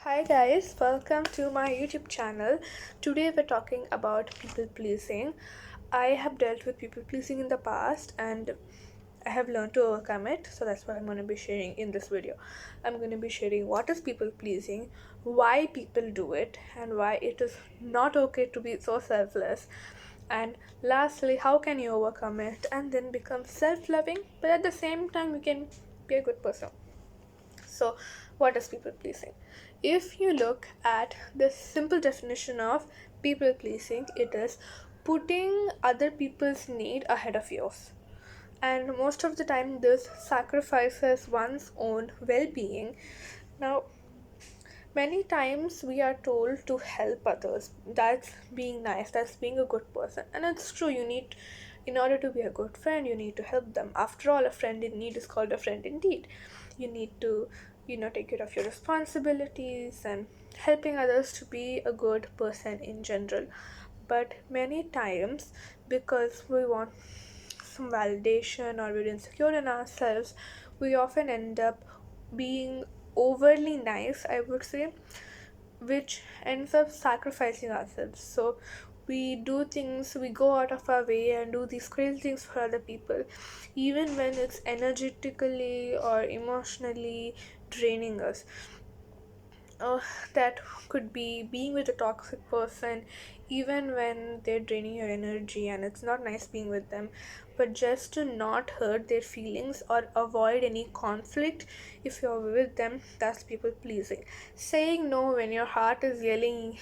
Hi guys, welcome to my YouTube channel. Today we're talking about people pleasing. I have dealt with people pleasing in the past and I have learned to overcome it, so that's what I'm going to be sharing in this video. I'm going to be sharing what is people pleasing, why people do it, and why it is not okay to be so selfless. And lastly, how can you overcome it and then become self loving, but at the same time, you can be a good person. So, what is people pleasing? If you look at the simple definition of people pleasing, it is putting other people's need ahead of yours. And most of the time, this sacrifices one's own well being. Now, many times we are told to help others. That's being nice, that's being a good person. And it's true, in order to be a good friend, you need to help them. After all, a friend in need is called a friend indeed. You need to, take care of your responsibilities and helping others to be a good person in general. But many times, because we want some validation or we're insecure in ourselves, we often end up being overly nice, I would say, which ends up sacrificing ourselves. So we do things, we go out of our way and do these crazy things for other people, even when it's energetically or emotionally draining us. uh, that could be being with a toxic person even when they're draining your energy and it's not nice being with them, but just to not hurt their feelings or avoid any conflict. If you're with them, that's people pleasing. Saying no when your heart is yelling,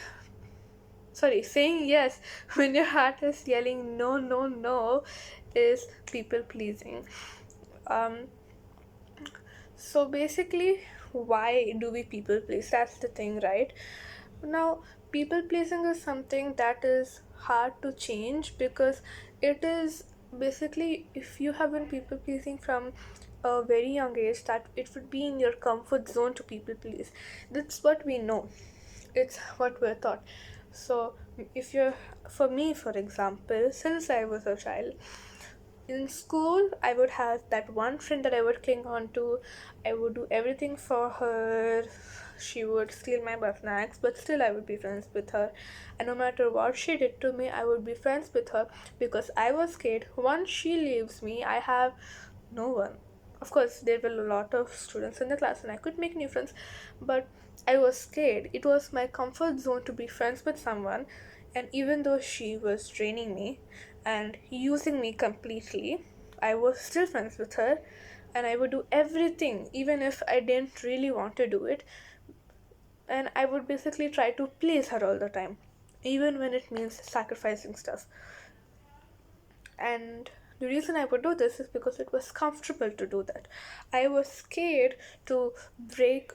sorry, saying yes when your heart is yelling no, no, no, is people pleasing. um so basically, why do we people please? That's the thing, right? Now, people pleasing is something that is hard to change because it is basically, if you have been people pleasing from a very young age, that it would be in your comfort zone to people please. That's what we know, it's what we're taught. So, if you're, for me, for example, since I was a child, in school I would have that one friend that I would cling on to. I would do everything for her. She would steal my bus snacks, but still I would be friends with her. And no matter what she did to me, I would be friends with her because I was scared once she leaves me, I have no one. Of course, there were a lot of students in the class and I could make new friends, but I was scared. It was my comfort zone to be friends with someone, and even though she was draining me and using me completely, I was still friends with her, and I would do everything even if I didn't really want to do it, and I would basically try to please her all the time, even when it means sacrificing stuff. And the reason I would do this is because it was comfortable to do that. I was scared to break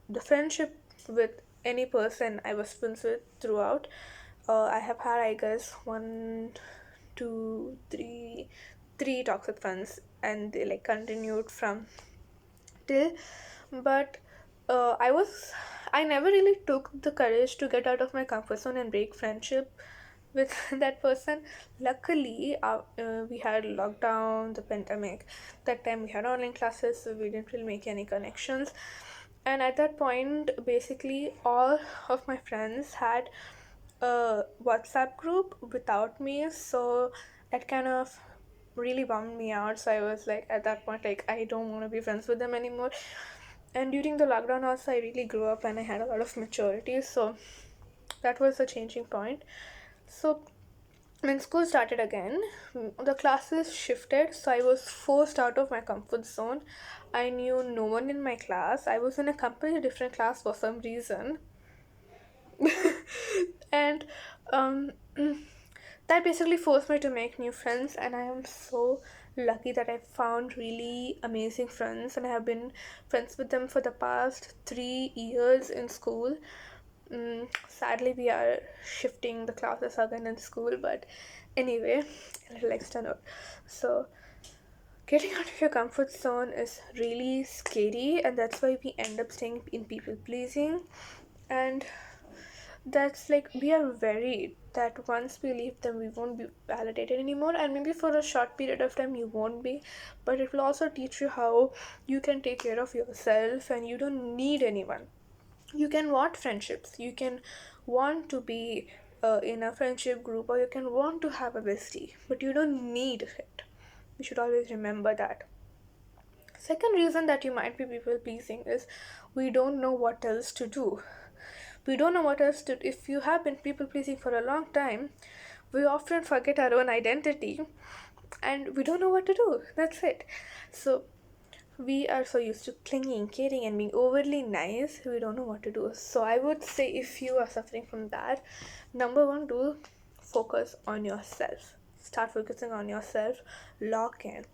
the friendship with any person I was friends with throughout. I have had, I guess, one, two, three toxic friends, and they like continued from till. But I never really took the courage to get out of my comfort zone and break friendship with that person. Luckily, we had lockdown, the pandemic. That time we had online classes, so we didn't really make any connections. And at that point, basically, all of my friends had a WhatsApp group without me, so that kind of really bummed me out. So I was like, at that point, like, I don't want to be friends with them anymore. And during the lockdown, also, I really grew up and I had a lot of maturity, so that was a changing point. So when school started again, the classes shifted, so I was forced out of my comfort zone. I knew no one in my class. I was in a completely different class for some reason. And um, that basically forced me to make new friends, and I am so lucky that I found really amazing friends, and I have been friends with them for the past 3 years in school. Sadly, we are shifting the classes again in school, but anyway, a little extra note. So, getting out of your comfort zone is really scary, and that's why we end up staying in people pleasing. And that's like, we are worried that once we leave them, we won't be validated anymore, and maybe for a short period of time, you won't be, but it will also teach you how you can take care of yourself and you don't need anyone. You can want friendships, you can want to be in a friendship group, or you can want to have a bestie, but you don't need it. You should always remember that. Second reason that you might be people pleasing is we don't know what else to do. We don't know what else to do. If you have been people pleasing for a long time, we often forget our own identity and we don't know what to do. That's it. So we are so used to clinging, caring, and being overly nice, we don't know what to do. So I would say if you are suffering from that, number one, do focus on yourself. Start focusing on yourself, lock in.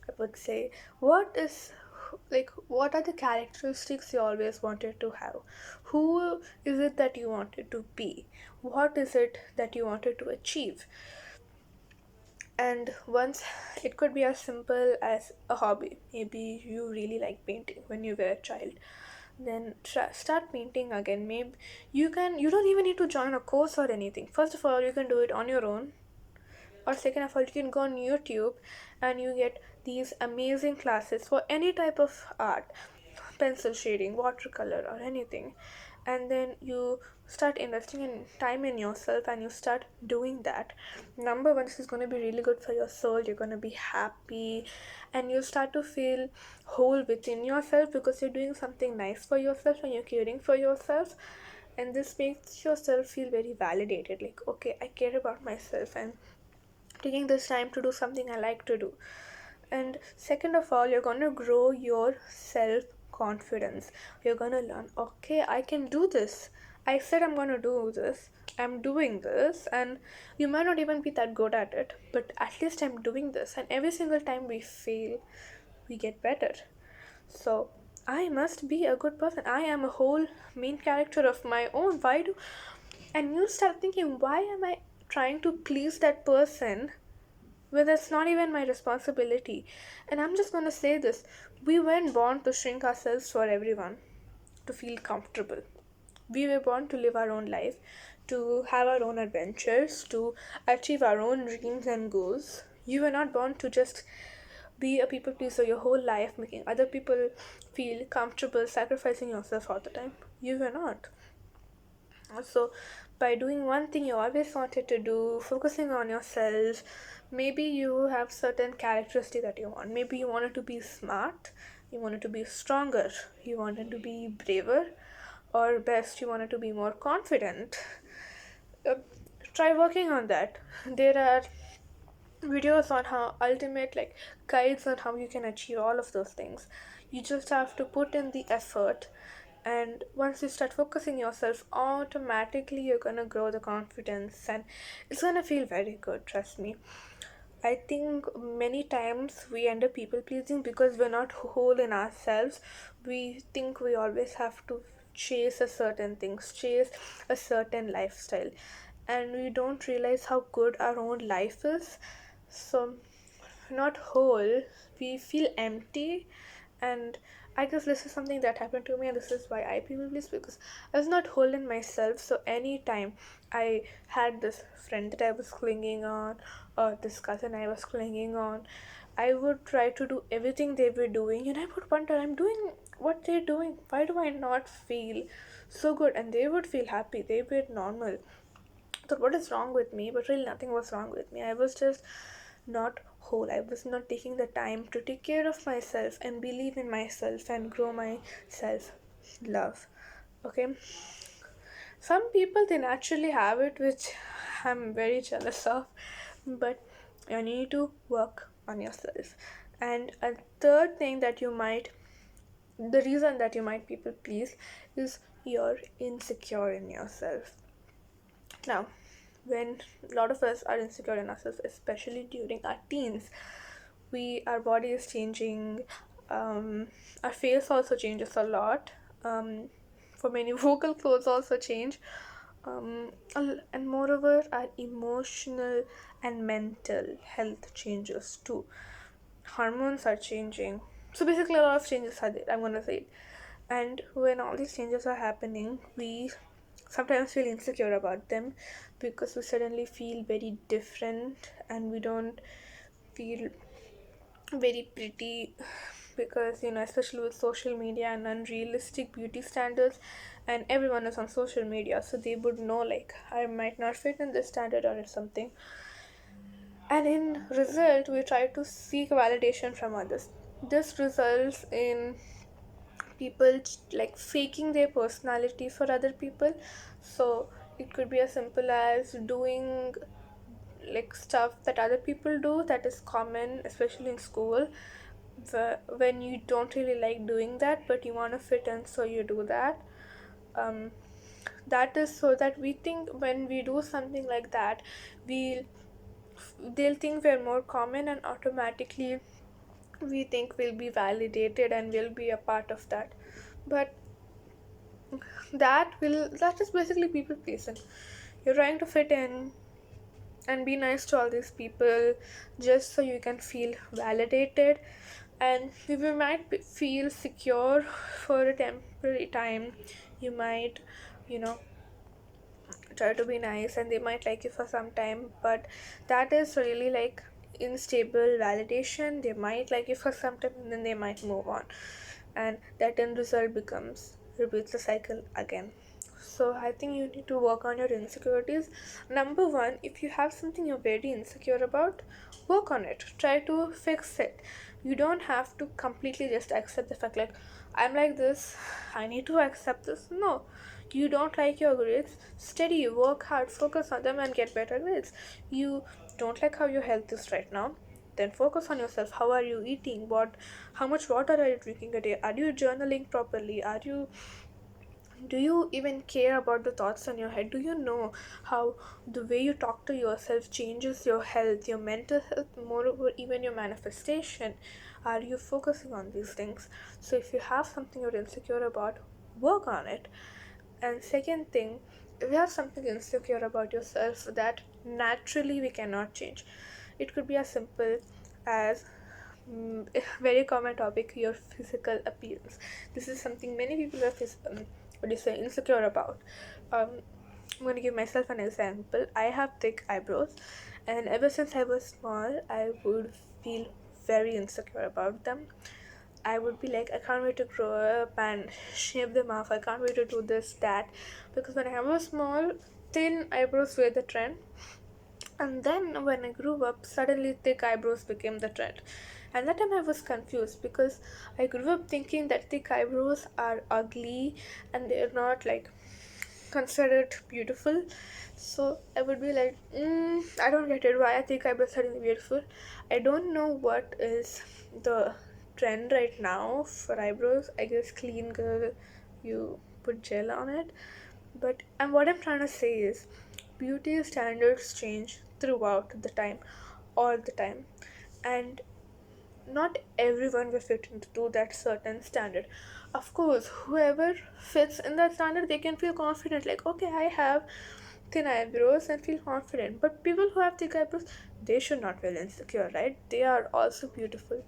I would say, what are the characteristics you always wanted to have? Who is it that you wanted to be? What is it that you wanted to achieve? And once, it could be as simple as a hobby. Maybe you really like painting when you were a child, then start painting again. Maybe you don't even need to join a course or anything. First of all, you can do it on your own, or second of all, you can go on YouTube and you get these amazing classes for any type of art, pencil shading, watercolor, or anything. And then you start investing in time in yourself and you start doing that. Number one, this is going to be really good for your soul. You're going to be happy and you start to feel whole within yourself because you're doing something nice for yourself and you're caring for yourself. And this makes yourself feel very validated, like, okay, I care about myself and taking this time to do something I like to do. And second of all, you're going to grow your self confidence. You're going to learn, okay, I can do this. I said I'm going to do this. I'm doing this, and you might not even be that good at it, but at least I'm doing this. And every single time we fail, we get better. So I must be a good person. I am a whole main character of my own. Why do and you start thinking, why am I trying to please that person when it's not even my responsibility? And I'm just going to say this, we weren't born to shrink ourselves for everyone, to feel comfortable. We were born to live our own life, to have our own adventures, to achieve our own dreams and goals. You were not born to just be a people pleaser your whole life, making other people feel comfortable, sacrificing yourself all the time. You were not. So, by doing one thing you always wanted to do, focusing on yourself, maybe you have certain characteristics that you want. Maybe you wanted to be smart, you wanted to be stronger, you wanted to be braver, or best, you wanted to be more confident. Uh, Try working on that. There are videos on how ultimate, like, guides on how you can achieve all of those things. You just have to put in the effort, and once you start focusing yourself, automatically you're gonna grow the confidence and it's gonna feel very good, trust me. I think many times we end up people pleasing because we're not whole in ourselves. We think we always have to chase a certain things, chase a certain lifestyle, and we don't realize how good our own life is. So, not whole, we feel empty. And I guess this is something that happened to me, and this is why I people please, because I was not whole in myself. So anytime I had this friend that I was clinging on, or this cousin I was clinging on, I would try to do everything they were doing, and I would wonder, I'm doing what they're doing, why do I not feel so good? And they would feel happy, they were normal. So what is wrong with me? But really nothing was wrong with me. I was just not whole. I was not taking the time to take care of myself and believe in myself and grow my self love. Okay. Some people, they naturally have it, which I'm very jealous of, but you need to work on yourself. And a third thing that you might, the reason that you might people please is you're insecure in yourself. Now, when a lot of us are insecure in ourselves, especially during our teens, our body is changing, our face also changes a lot. For many, vocal clothes also change, and moreover, our emotional and mental health changes too. Hormones are changing. So basically, a lot of changes are there. I'm gonna say it. And when all these changes are happening, we sometimes feel insecure about them because we suddenly feel very different and we don't feel very pretty. because especially with social media and unrealistic beauty standards, and everyone is on social media, so they would know like I might not fit in this standard or something. And in result we try to seek validation from others. This results in people like faking their personality for other people. So it could be as simple as doing like stuff that other people do that is common, especially in school, when you don't really like doing that but you want to fit in, so you do that. um, that is so that we think when we do something like that, we'll they'll think we're more common, and automatically we think we'll be validated and we'll be a part of that. But that is basically people pleasing. You're trying to fit in and be nice to all these people just so you can feel validated, and you might feel secure for a temporary time. You might you know try to be nice and they might like you for some time, but that is really like unstable validation. They might like you for some time and then they might move on, and that end result becomes repeats the cycle again. So I think you need to work on your insecurities. Number one, if you have something you're very insecure about, work on it, try to fix it. You don't have to completely just accept the fact like I'm like this, I need to accept this. No, you don't like your grades, study, work hard, focus on them and get better grades. You don't like how your health is right now, then focus on yourself. How are you eating? How much water are you drinking a day? Are you journaling properly? Are you Do you even care about the thoughts in your head? Do you know how the way you talk to yourself changes your health, your mental health, moreover even your manifestation? Are you focusing on these things? So if you have something you're insecure about, work on it. And second thing, if you have something insecure about yourself that naturally we cannot change, it could be as simple as a very common topic, your physical appearance. This is something many people are insecure about. um, I'm going to give myself an example. I have thick eyebrows, and ever since I was small I would feel very insecure about them. I would be like, I can't wait to grow up and shave them off. I can't wait to do this, that. Because when I was small, thin eyebrows were the trend. And then when I grew up, suddenly thick eyebrows became the trend. And that time I was confused because I grew up thinking that thick eyebrows are ugly and they're not like considered beautiful. So I would be like, I don't get it. Why are thick eyebrows suddenly beautiful? I don't know what is the trend right now for eyebrows. I guess clean girl, you put gel on it. But and what I'm trying to say is beauty standards change throughout the time, all the time. And not everyone will fit into that certain standard. Of course, whoever fits in that standard, they can feel confident, like, okay, I have thin eyebrows and feel confident. But people who have thick eyebrows, they should not feel insecure, right? They are also beautiful.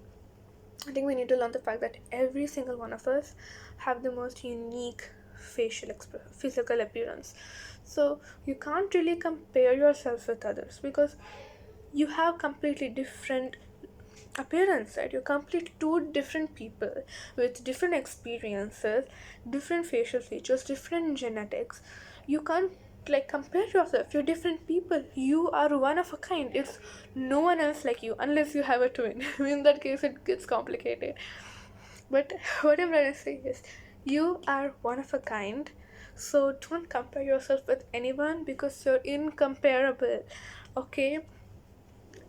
I think we need to learn the fact that every single one of us have the most unique physical appearance. So you can't really compare yourself with others because you have completely different appearance, right? You're completely two different people with different experiences, different facial features, different genetics. You can't like compare yourself. You're different people. You are one of a kind. It's no one else like you unless you have a twin. In that case it gets complicated. But what I'm trying to say is you are one of a kind. So don't compare yourself with anyone because you're incomparable. Okay?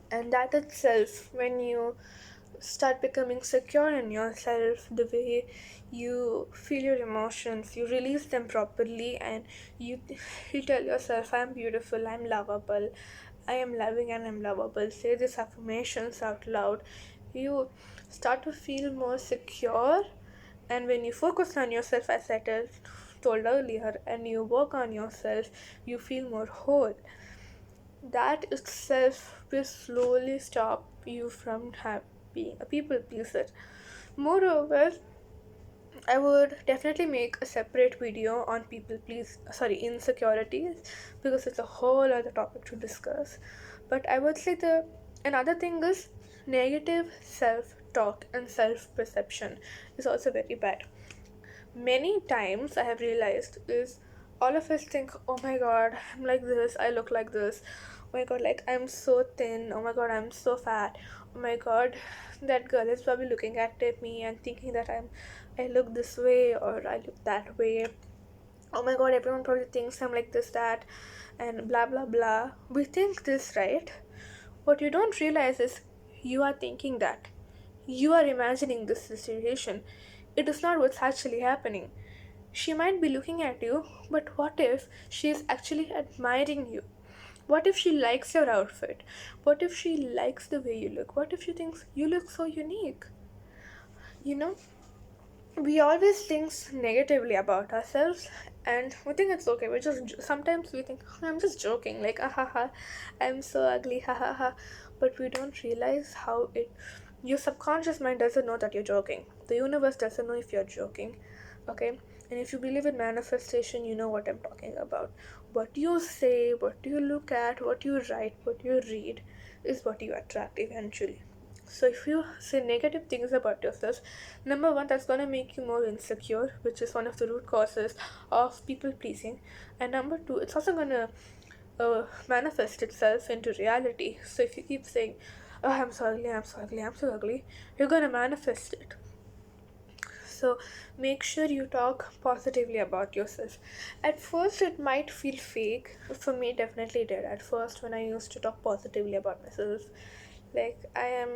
And that itself, when you start becoming secure in yourself, the way you feel your emotions, you release them properly, and you you tell yourself, I'm beautiful, I'm lovable, I am loving and I'm lovable. Say these affirmations out loud. You start to feel more secure, and when you focus on yourself, as I told earlier, and you work on yourself, you feel more whole. That itself will slowly stop you from being a people pleaser. Moreover, I would definitely make a separate video on insecurities, because it's a whole other topic to discuss. But I would say the another thing is negative self talk and self perception is also very bad. Many times I have realized is all of us think, oh my god, I'm like this, I look like this, oh my god, like I'm so thin, oh my god, I'm so fat, oh my god, that girl is probably looking at me and thinking that I look this way or I look that way, oh my god, everyone probably thinks I'm like this, that, and blah blah blah. We think this, right? What you don't realize is you are thinking that. You are imagining this situation. It is not what's actually happening. She might be looking at you, but what if she is actually admiring you? What if she likes your outfit? What if she likes the way you look? What if she thinks you look so unique? You know, we always think negatively about ourselves and we think it's okay. We just sometimes we think, "Oh, I'm just joking, like ah ha ha, I'm so ugly, ha ha ha," but we don't realize how it your subconscious mind doesn't know that you're joking. The universe doesn't know if you're joking, okay? And if you believe in manifestation, you know what I'm talking about. What you say, what you look at, what you write, what you read is what you attract eventually. So if you say negative things about yourself, number one, that's gonna make you more insecure, which is one of the root causes of people pleasing. And number two, it's also gonna manifest itself into reality. So if you keep saying, "Oh, I'm so ugly, I'm so ugly, I'm so ugly," you're gonna manifest it. So make sure you talk positively about yourself. At first, it might feel fake. For me, definitely did. At first, when I used to talk positively about myself, like I am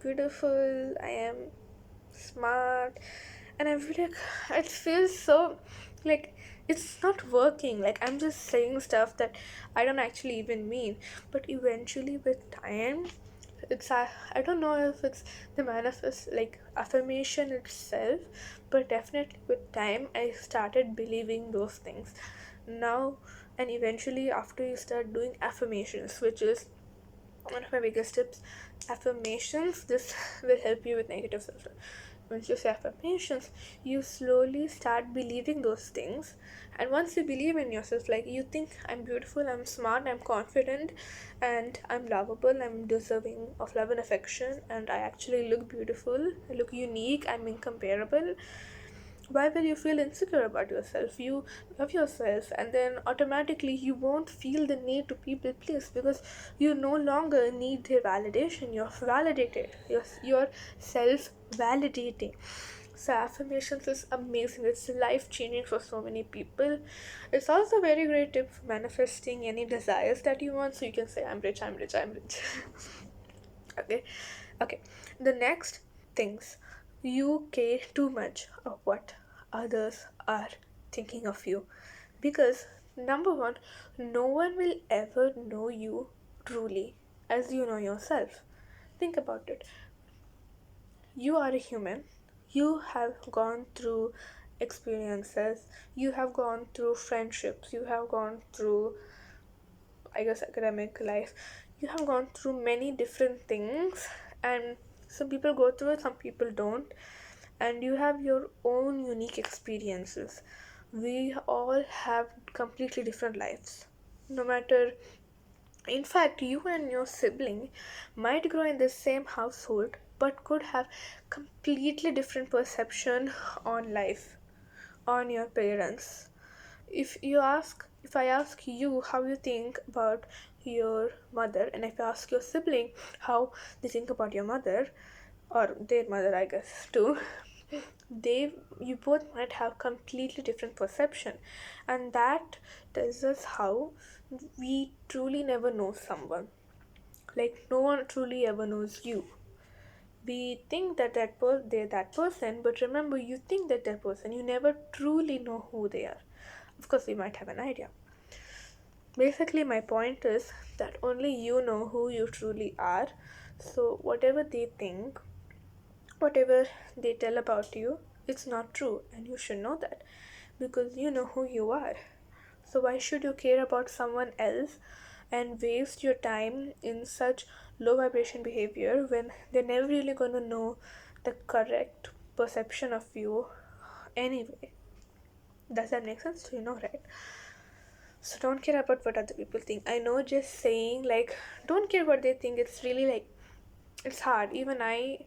beautiful, I am smart, and I feel like it feels so like it's not working. Like I'm just saying stuff that I don't actually even mean. But eventually, with time, I don't know if it's the manifest like affirmation itself, but definitely with time, I started believing those things. Now and eventually, after you start doing affirmations, which is one of my biggest tips, affirmations, this will help you with negative self. Once you say affirmations, you slowly start believing those things, and once you believe in yourself, like you think I'm beautiful, I'm smart, I'm confident, and I'm lovable, I'm deserving of love and affection, and I actually look beautiful, I look unique, I'm incomparable, why will you feel insecure about yourself? You love yourself, and then automatically you won't feel the need to people please because you no longer need their validation. You're validated, you're self validating. So affirmations is amazing, it's life changing for so many people. It's also a very great tip for manifesting any desires that you want, so you can say I'm rich, I'm rich, I'm rich. Okay. Okay, the next things, you care too much of what others are thinking of you, because number one, no one will ever know you truly as you know yourself. Think about it. You are a human, you have gone through experiences, you have gone through friendships, you have gone through, I guess, academic life. You have gone through many different things, and some people go through it, some people don't, and you have your own unique experiences. We all have completely different lives. No matter, in fact, you and your sibling might grow in the same household but could have completely different perception on life, on your parents. If I ask you how you think about your mother, and if I ask your sibling how they think about your mother or their mother, I guess too, they you both might have completely different perception, and that tells us how we truly never know someone. Like no one truly ever knows you. We think that they're that person, but remember, you think that that person, you never truly know who they are. Of course, we might have an idea. Basically, my point is that only you know who you truly are. So whatever they think, whatever they tell about you, it's not true, and you should know that because you know who you are. So why should you care about someone else and waste your time in such low vibration behavior when they're never really gonna know the correct perception of you anyway? Does that make sense to you? Know, right? So don't care about what other people think. I know, just saying like don't care what they think, it's really like It's hard. Even I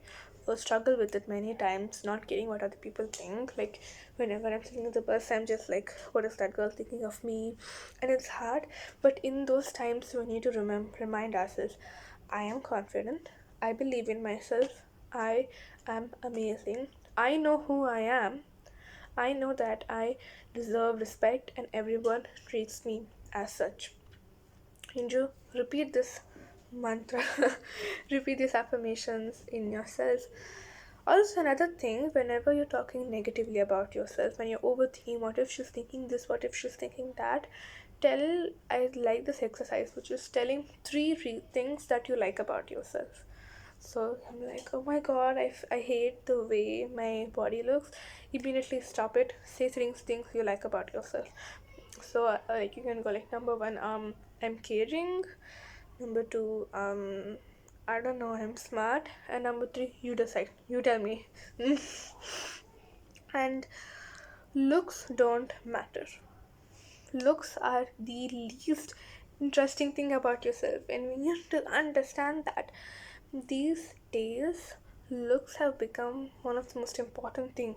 struggle with it many times, not caring what other people think. Like whenever I'm sitting in the bus, I'm just like, what is that girl thinking of me? And it's hard. But in those times, we need to remind ourselves, I am confident. I believe in myself. I am amazing. I know who I am. I know that I deserve respect and everyone treats me as such. Hindu, repeat this mantra, repeat these affirmations in yourself. Also, another thing, whenever you're talking negatively about yourself, when you're overthinking, what if she's thinking this, what if she's thinking that, I like this exercise, which is telling three things that you like about yourself. So I'm like, oh my god, I hate the way my body looks. Immediately stop it. Say things you like about yourself. So like you can go like number one, I'm caring. Number two, I don't know, I'm smart. And number three, you decide. You tell me. And looks don't matter. Looks are the least interesting thing about yourself, and we need to understand that these days looks have become one of the most important thing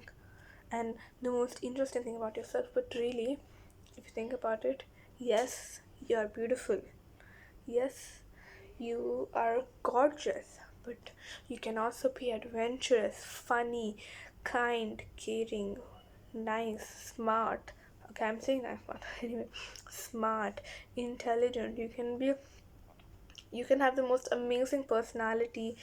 and the most interesting thing about yourself. But really, if you think about it, yes, you are beautiful. Yes, you are gorgeous, but you can also be adventurous, funny, kind, caring, nice, smart. Okay, I'm saying that one. Anyway, smart, intelligent. You can have the most amazing personality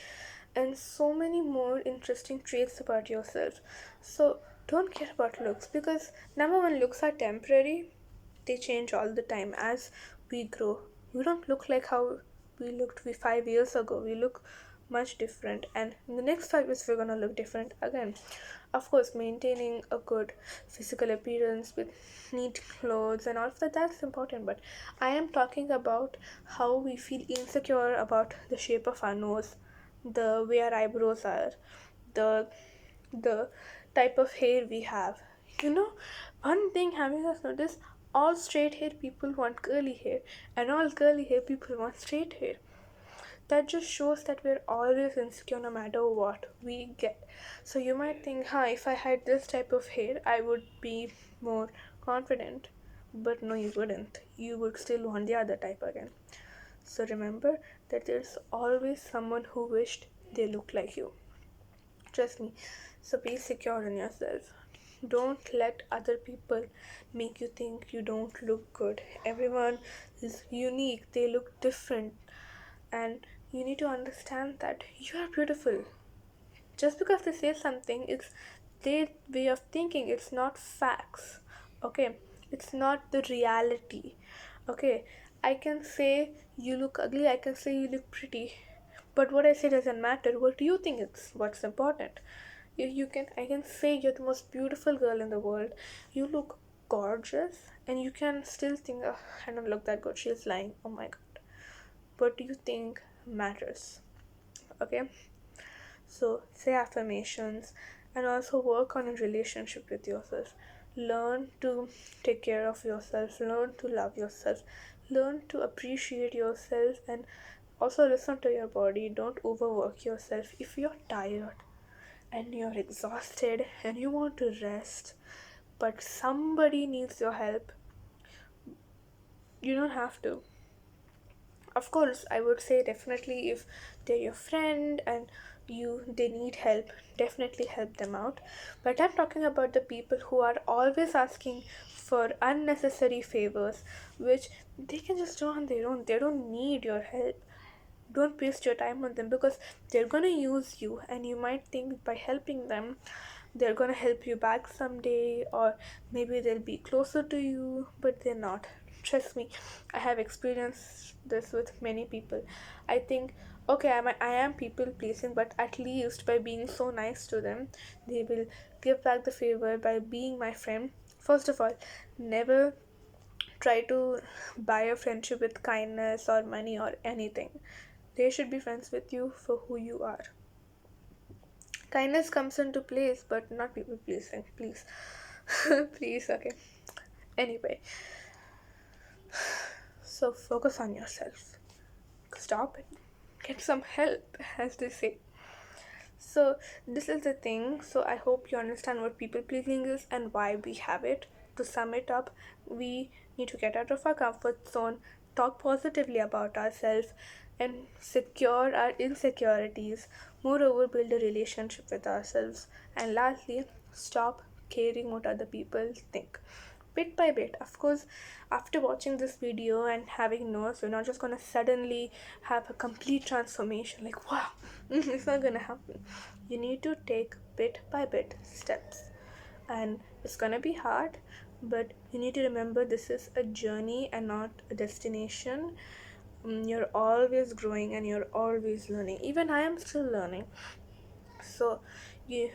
and so many more interesting traits about yourself. So don't care about looks, because number one, looks are temporary. They change all the time as we grow. We don't look like how we looked 5 years ago. We look much different, and in the next 5 years we're gonna look different again. Of course, maintaining a good physical appearance with neat clothes and all of that, that's important, but I am talking about how we feel insecure about the shape of our nose, the way our eyebrows are, the the type of hair we have. You know, one thing having us notice, all straight hair people want curly hair, and all curly hair people want straight hair. That just shows that we're always insecure no matter what we get. So you might think, huh, if I had this type of hair, I would be more confident. But no, you wouldn't. You would still want the other type again. So remember that there's always someone who wished they looked like you. Trust me. So be secure in yourself. Don't let other people make you think you don't look good. Everyone is unique, they look different, and you need to understand that you are beautiful. Just because they say something, it's their way of thinking, it's not facts. Okay, it's not the reality. Okay, I can say you look ugly, I can say you look pretty, but what I say doesn't matter. What do you think is what's important? You can I can say you're the most beautiful girl in the world, you look gorgeous, and you can still think, oh, I don't look that good, she's lying. Oh my god. What do you think matters? Okay, so say affirmations, and also work on a relationship with yourself. Learn to take care of yourself, learn to love yourself, learn to appreciate yourself, and also listen to your body. Don't overwork yourself. If you're tired and you're exhausted and you want to rest, but somebody needs your help, you don't have to. Of course, I would say definitely if they're your friend and they need help, definitely help them out. But I'm talking about the people who are always asking for unnecessary favors, which they can just do on their own. They don't need your help. Don't waste your time on them, because they're gonna use you, and you might think by helping them they're gonna help you back someday, or maybe they'll be closer to you, but they're not. Trust me, I have experienced this with many people. I think, okay, I am people pleasing, but at least by being so nice to them, they will give back the favor by being my friend. First of all, never try to buy a friendship with kindness or money or anything. They should be friends with you for who you are. Kindness comes into place, but not people pleasing. Please. Please, okay. Anyway, so focus on yourself. Stop it. get some help, as they say. So this is the thing. So I hope you understand what people pleasing is and why we have it. To sum it up, we need to get out of our comfort zone, talk positively about ourselves, and secure our insecurities. Moreover, build a relationship with ourselves. And lastly, stop caring what other people think. Bit by bit, of course, after watching this video and having notes, you're not just gonna suddenly have a complete transformation like wow. It's not gonna happen. You need to take bit by bit steps, and it's gonna be hard, but you need to remember this is a journey and not a destination. You're always growing and you're always learning. Even I am still learning. So you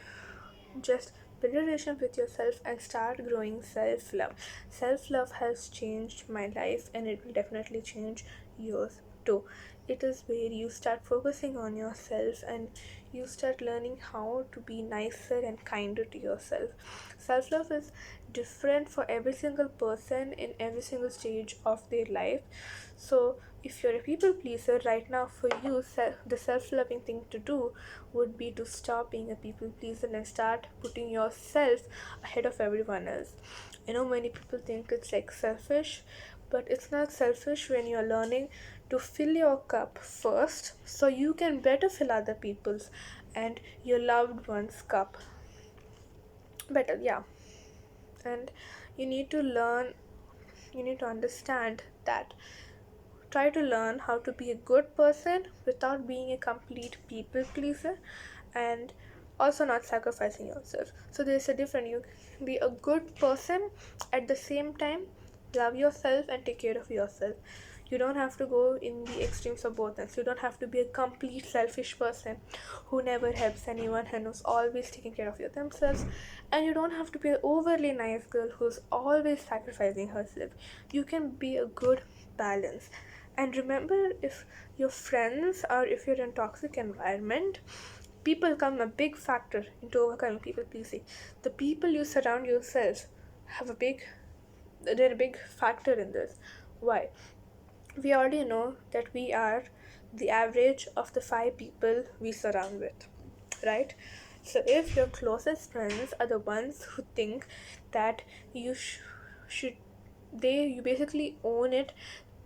just build a relationship with yourself and start growing self-love. Self-love has changed my life and it will definitely change yours too. It is where you start focusing on yourself and you start learning how to be nicer and kinder to yourself. Self-love is different for every single person in every single stage of their life. So if you're a people pleaser right now, for you the self-loving thing to do would be to stop being a people pleaser and start putting yourself ahead of everyone else. I know many people think it's like selfish, but it's not selfish when you're learning to fill your cup first so you can better fill other people's and your loved one's cup better. Yeah. And you need to learn, you need to understand that try to learn how to be a good person without being a complete people pleaser, and also not sacrificing yourself. So there's a difference. You can be a good person at the same time love yourself and take care of yourself. You don't have to go in the extremes of both ends. You don't have to be a complete selfish person who never helps anyone and who's always taking care of themselves, and you don't have to be an overly nice girl who's always sacrificing herself. You can be a good balance. And remember, if your friends or if you're in a toxic environment, people come a big factor into overcoming people pleasing. The people you surround yourself have a big, they're a big factor in this. Why? We already know that we are the average of the 5 people we surround with, right? So if your closest friends are the ones who think that you should, you basically own it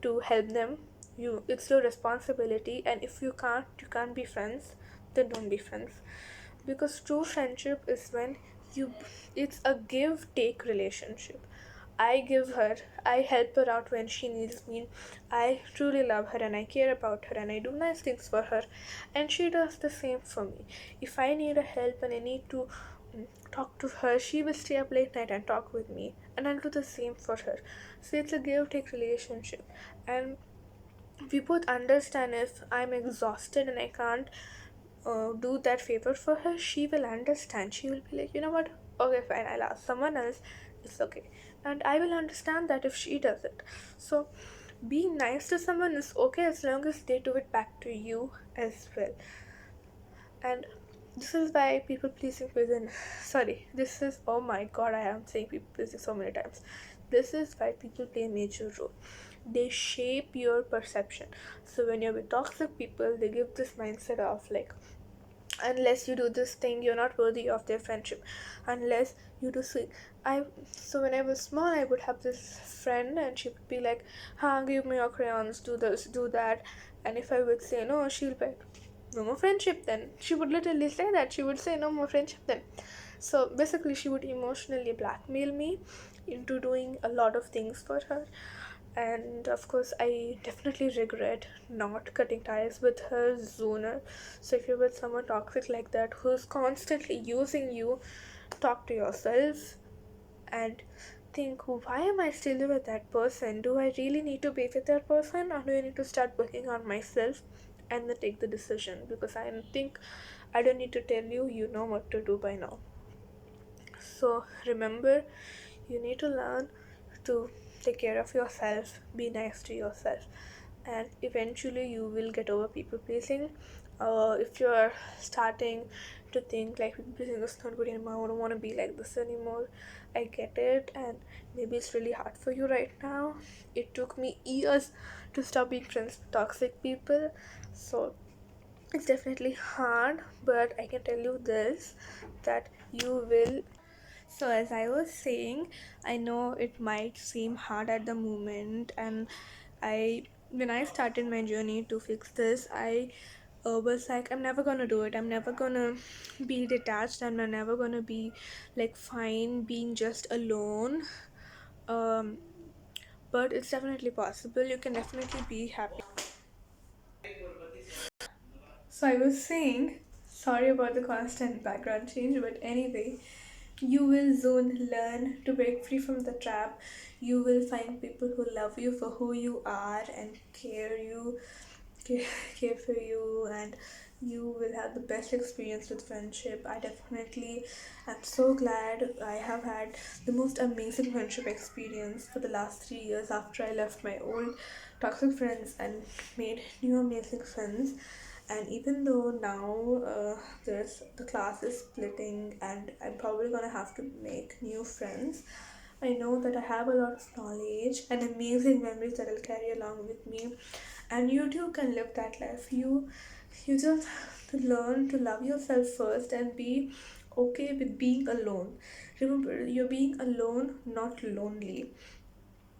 to help them. It's your responsibility, and if you can't be friends, then don't be friends. Because true friendship is when you it's a give take relationship. I give her, I help her out when she needs me. I truly love her and I care about her and I do nice things for her, and she does the same for me. If I need a help and I need to talk to her, she will stay up late night and talk with me, and I'll do the same for her. So it's a give take relationship, and we both understand. If I'm exhausted and I can't do that favor for her, she will understand. She will be like, you know what, okay fine, I'll ask someone else, it's okay. And I will understand that if she does it. So being nice to someone is okay as long as they do it back to you as well. And this is why people pleasing within sorry, this is, oh my god, I am saying people pleasing so many times. This is why people play a major role. They shape your perception. So when you're with toxic people, they give this mindset of like, unless you do this thing, you're not worthy of their friendship. Unless you do sweet, I so when I was small, I would have this friend and she would be like, give me your crayons, do this, do that. And if I would say no, she'll be like, no more friendship then. She would literally say that. She would say no more friendship then. So basically she would emotionally blackmail me into doing a lot of things for her. And of course I definitely regret not cutting ties with her sooner. So if you're with someone toxic like that who's constantly using you, talk to yourself and think, why am I still with that person? Do I really need to be with that person, or do I need to start working on myself and then take the decision? Because I think I don't need to tell you, you know what to do by now. So remember, you need to learn to take care of yourself, be nice to yourself, and eventually you will get over people pleasing. If you're starting to think like people pleasing is not good anymore, I don't want to be like this anymore, I get it, and maybe it's really hard for you right now. It took me years to stop being friends with toxic people. So It's definitely hard, but I can tell you this, that you will. So, as I was saying, I know it might seem hard at the moment, and when I started my journey to fix this, I was like, I'm never gonna do it. I'm never gonna be detached. I'm never gonna be like fine being just alone. Um, but it's definitely possible. You can definitely be happy. So I was saying, sorry about the constant background change, but anyway, you will soon learn to break free from the trap. You will find people who love you for who you are and care, care for you, and you will have the best experience with friendship. I definitely am so glad I have had the most amazing friendship experience for the last 3 years after I left my old toxic friends and made new amazing friends. And even though now there's the class is splitting and I'm probably gonna have to make new friends, I know that I have a lot of knowledge and amazing memories that I'll carry along with me, and you too can live that life. You just have to learn to love yourself first and be okay with being alone. Remember, you're being alone, not lonely.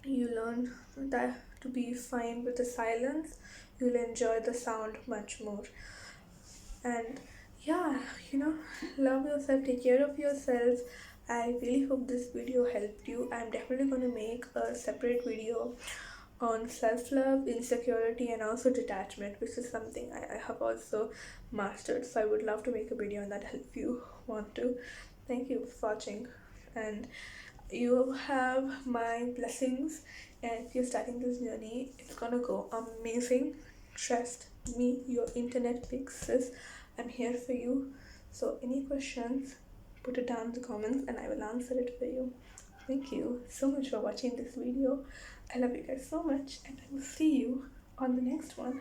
You learn that to be fine with the silence. You'll enjoy the sound much more. And yeah, you know, love yourself, take care of yourself. I really hope this video helped you. I'm definitely going to make a separate video on self-love, insecurity, and also detachment, which is something I have also mastered. So I would love to make a video on that if you want to. Thank you for watching, and you have my blessings. And if you're starting this journey, it's gonna go amazing. Trust me, your internet fixes. I'm here for you. So any questions, put it down in the comments and I will answer it for you. Thank you so much for watching this video. I love you guys so much, and I will see you on the next one.